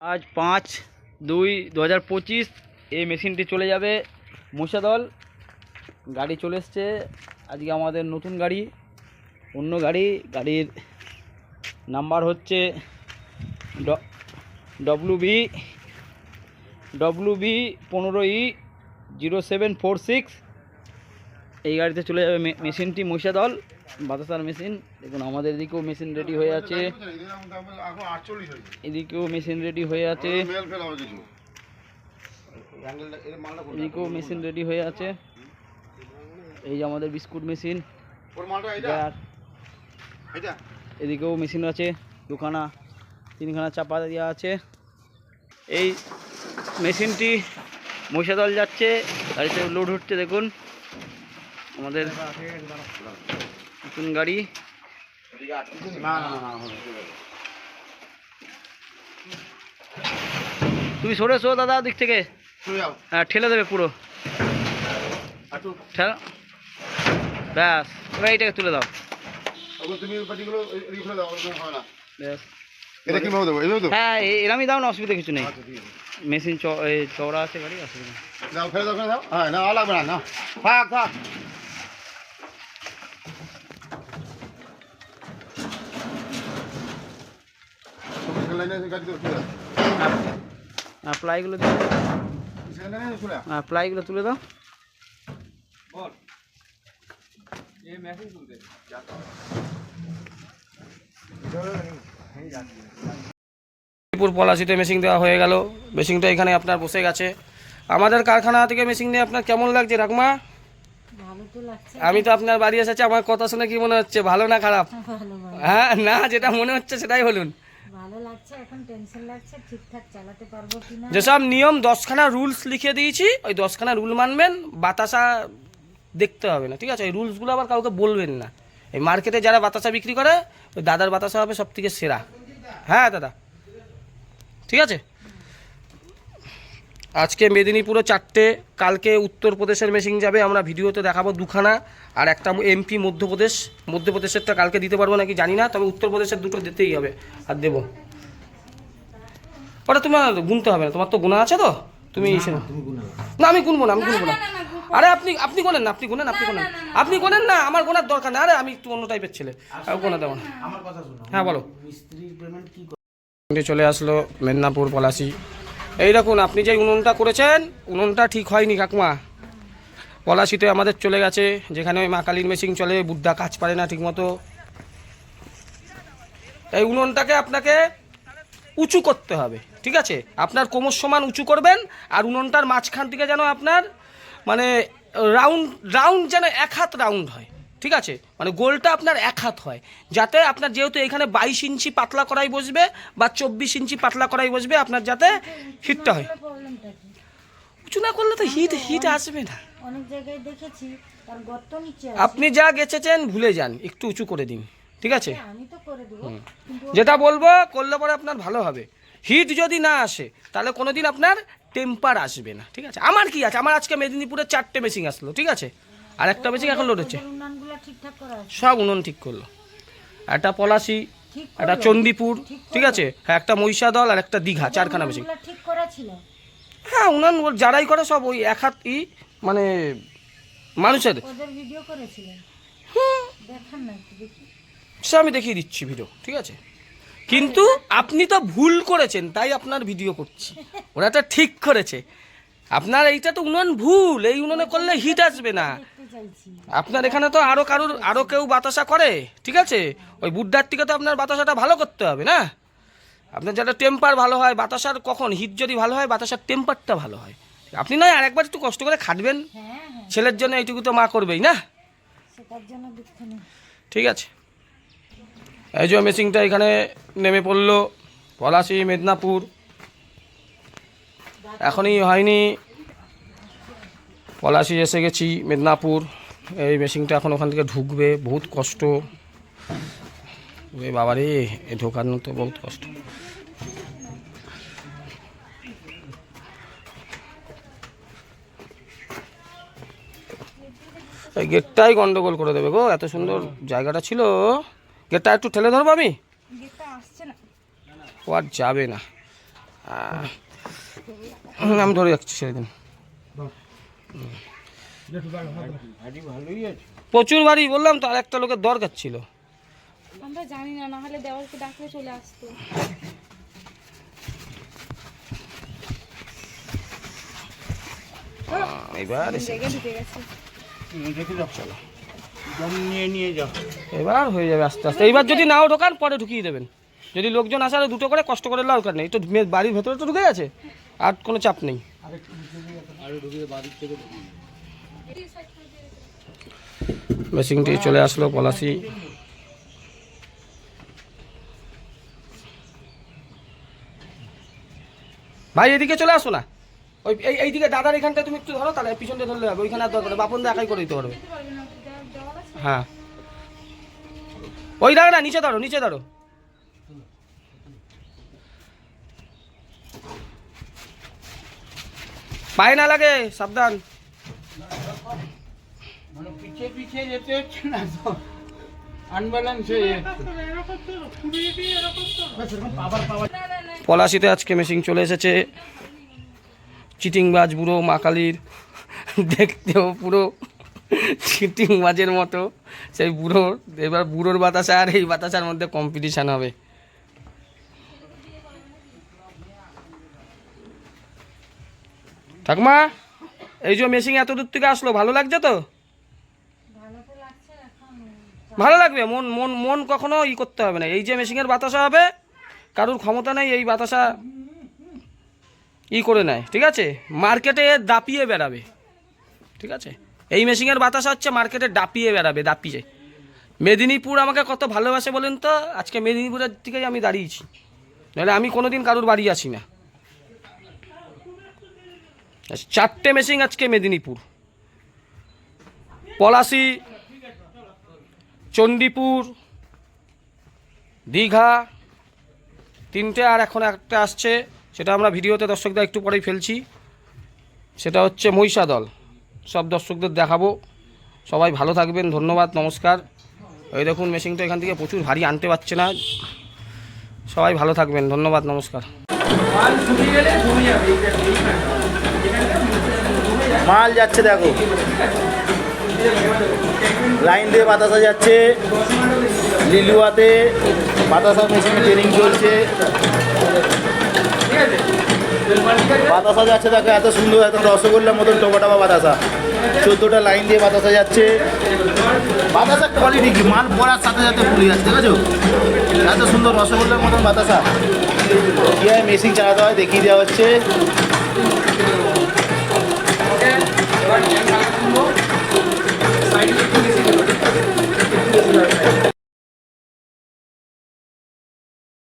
आज 5/2/2025 এই মেশিনটি চলে যাবে মুসাদল। গাড়ি চলে এসছে আজকে আমাদের নতুন গাড়ি, অন্য গাড়ির নাম্বার হচ্ছে WB 15E0746। এই গাড়িতে চলে যাবে মেশিনটি মুসাদল বাতাসার মেশিন। দেখুন আমাদের এদিকেও মেশিন রেডি হয়ে আছে, এদিকেও মেশিন রেডি হয়ে আছে, এদিকেও মেশিন রেডি হয়ে আছে। এই যে আমাদের বিস্কুট মেশিন, এদিকেও মেশিন আছে, দুখানা 3খানা চাপা দেওয়া আছে। এই মেশিনটি মহিষাদল যাচ্ছে, গাড়িতে লোড হচ্ছে। দেখুন আমাদের নতুন গাড়ি। তুমি সরে এসো দাদা, দিক থেকে হ্যাঁ ঠেলে দেবে পুরো, ব্যাস এবার এইটাকে তুলে দাও। হ্যাঁ এরমই দাও না, অসুবিধা কিছু নেই। মেশিন চওড়া আছে গাড়ি, অসুবিধা প্লাইগুলো প্লাইগুলো তুলে দাও। পলাশিতে মেশিন দেওয়া হয়ে গেল। মেশিনটা এখানে আপনার বসে গেছে। আমাদের কারখানা থেকে মেশিন নিয়ে আপনার কেমন লাগছে রাকমা? আমি তো আপনার বাড়ি এসেছি, আমার কথা শুনে কি মনে হচ্ছে, ভালো না খারাপ? হ্যাঁ না, যেটা মনে হচ্ছে সেটাই বলুন। যেসব নিয়ম 10খানা রুলস লিখে দিয়েছি, ওই 10খানা রুল মানবেন। বাতাসা দেখতে হবে না, ঠিক আছে? ওই রুলসগুলো আবার কাউকে বলবেন না। এই মার্কেটে যারা বাতাসা বিক্রি করে, ওই দাদার বাতাসা হবে সব থেকে সেরা। হ্যাঁ দাদা, ঠিক আছে। আজকে মেদিনীপুরে 4টে, কালকে উত্তরপ্রদেশের মেশিন যাবে, আমরা ভিডিওতে দেখাবো 2খানা। আর একটা MP মধ্যপ্রদেশেরটা কালকে দিতে পারবো নাকি জানি না, তবে উত্তরপ্রদেশের 2টো দিতেই হবে। আর দেবো ওটা তোমার গুনতে হবে না, তোমার তো গুণা আছে তো, তুমি না আমি গুনবো না, আরে আপনি গোনেন না, আপনি গোনেন না, আমার গোনার দরকার নেই। আরে আমি একটু অন্য টাইপের ছেলে, গোনা দেবো না। হ্যাঁ বলো। চলে আসলো মেদিনীপুর পলাশি। এই দেখুন, আপনি যে উনুনটা করেছেন, উনুনটা ঠিক হয়নি কাকমা। পলাশিতে আমাদের চলে গেছে, যেখানে ওই মা কালীর মেশিন চলে, বুদ্ধা কাজ পারে না ঠিকমতো। এই উনুনটাকে আপনাকে উঁচু করতে হবে, ঠিক আছে? আপনার কোমর সমান উঁচু করবেন। আর উনুনটার মাঝখান থেকে যেন আপনার মানে রাউন্ড যেন 1 হাত রাউন্ড হয়, ঠিক আছে? মানে গোলটা আপনার 1 হাত হয়, যাতে আপনার যেহেতু এখানে 22 ইঞ্চি পাতলা করাই বসবে বা 24 ইঞ্চি পাতলা করাই বসবে, আপনার যাতে হিটটা হয়। উঁচু না করলে তো হিট আসবে না। আপনি যা গেছেছেন ভুলে যান, একটু উঁচু করে দিন, ঠিক আছে? যেটা বলবো করলে পরে আপনার ভালো হবে। হিট যদি না আসে তাহলে কোনোদিন আপনার টেম্পার আসবে না, ঠিক আছে? আমার কি আছে, আমার আজকে মেদিনীপুরে 4টে মেশিন আসলো, ঠিক আছে? আর একটা মেশিন এখন লোড হচ্ছে, সব উনুন ঠিক করলো। একটা পলাশি, একটা চণ্ডীপুর, ঠিক আছে? হ্যাঁ একটা মহিষাদল আর একটা দীঘা, 4খানা মেশিন। হ্যাঁ উনান যারাই করে সব ওই 1 হাত মানে মানুষের। সে আমি দেখিয়ে দিচ্ছি ভিডিও, ঠিক আছে? কিন্তু আপনি তো ভুল করেছেন, তাই আপনার ভিডিও করছি। ওরা তো ঠিক করেছে, আপনার এইটা তো উনুন ভুল। এই উনুনে করলে হিট আসবে না। আপনার এখানে তো আরও কেউ বাতাসা করে, ঠিক আছে? ওই বুড্ডার থেকে তো আপনার বাতাসাটা ভালো করতে হবে না? আপনার যাতে টেম্পার ভালো হয়, বাতাসার কখন হিট যদি ভালো হয়, বাতাসার টেম্পারটা ভালো হয়। আপনি নয় আরেকবার একটু কষ্ট করে খাটবেন, ছেলের জন্য এইটুকু তো মা করবেই না, ঠিক আছে? এই যে মেশিনটা এখানে নেমে পড়লো পলাশি মেদিনীপুর, এখনই হয়নি। পলাশি এসে গেছি মেদিনীপুর। এই মেশিনটা এখন ওখান থেকে ঢুকবে, বহুত কষ্ট। ওই বাবারে, এ ঢোকানো তো বহুত কষ্ট। এই গেটটাই গন্ডগোল করে দেবে গো, এত সুন্দর জায়গাটা ছিল। গেটটা একটু ঠেলে ধরবো আমি, ও আর যাবে না। আমি ধরে রাখছি, ছেড়ে দিন। প্রচুর ভারী, বললাম তো, আর একটা লোকের দরকার ছিল। আমরা জানি না, না হলে দেওয়ালকে ডাকলে চলে আসতো। এবার জায়গায় ঢুকে গেছে। চলো এবার হয়ে যাবে আস্তে আস্তে। এইবার যদি নাও ঢোকান পরে ঢুকিয়ে দেবেন, যদি লোকজন আসে, দুটো করে কষ্ট করে দরকার নেই। তো বাড়ির ভেতরে তো ঢুকে গেছে, আর কোনো চাপ নেই। মেশিনটি চলে আসলো পলাশি। ভাই এদিকে চলে আসো না, ওই এইদিকে দাদার এখানটা তুমি একটু ধরো, তাহলে পিছন দিয়ে ধরলে হবে। ওইখানে আর দরকার, বাপন দা একাই করে দিতে পারবে। হ্যাঁ ওই দাঁড়া না, নিচে ধরো, নিচে ধরো। পায়ে না লাগে, সাবধান। পিছিয়ে যেতে হচ্ছে না তো, আনব্যালেন্স হয়ে পলাশিতে আজকে মেশিন চলে এসেছে। চিটিংবাজ বুড়ো মা কালীর, দেখতেও পুরো চিটিংবাজের মতো সেই বুড়োর। এবার বুড়োর বাতাসা আর এই বাতাসার মধ্যে কম্পিটিশান হবে। ঠাকুমা, এই যে মেশিন এত দূর থেকে আসলো, ভালো লাগছে তো? ভালো লাগবে, মন মন মন কখনো করতে হবে না। এই যে মেশিনের বাতাসা হবে, কারোর ক্ষমতা নেই এই বাতাসা করে নেয়, ঠিক আছে? মার্কেটে দাপিয়ে বেড়াবে, ঠিক আছে? এই মেশিনের বাতাসা হচ্ছে মার্কেটে দাপিয়ে বেড়াবে, দাপিয়ে। মেদিনীপুর আমাকে কত ভালোবাসে বলেন তো, আজকে মেদিনীপুরের দিকেই আমি দাঁড়িয়েছি, নাহলে আমি কোনোদিন কারোর বাড়ি আসি না। 4টে মেশিন আজকে মেদিনীপুর, পলাশি, চণ্ডীপুর, দীঘা, 3টে। আর এখন একটা আসছে, সেটা আমরা ভিডিওতে দর্শকদের একটু পরেই ফেলছি। সেটা হচ্ছে মহিষাদল, সব দর্শকদের দেখাবো। সবাই ভালো থাকবেন, ধন্যবাদ, নমস্কার। এই দেখুন মেশিনটা এখান থেকে প্রচুর ভারী আনতে পারছে না। সবাই ভালো থাকবেন, ধন্যবাদ, নমস্কার। মাল যাচ্ছে, দেখো লাইন দিয়ে বাতাসা যাচ্ছে। লিলুয়াতে বাতাসা মেশিনে ট্রেনিং চলছে, বাতাসা যাচ্ছে। দেখো এত সুন্দর, এত রসগোল্লার মতন টবাটাবা বাতাসা। 14টা লাইন দিয়ে বাতাসা যাচ্ছে। বাতাসা কোয়ালিটি কি, মাল পড়ার সাথে সাথে পুড়ে যাচ্ছে, দেখেছো? এত সুন্দর রসগোল্লার মতন বাতাসা। কীভাবে মেশিন চালাতে হয় দেখিয়ে দেওয়া হচ্ছে।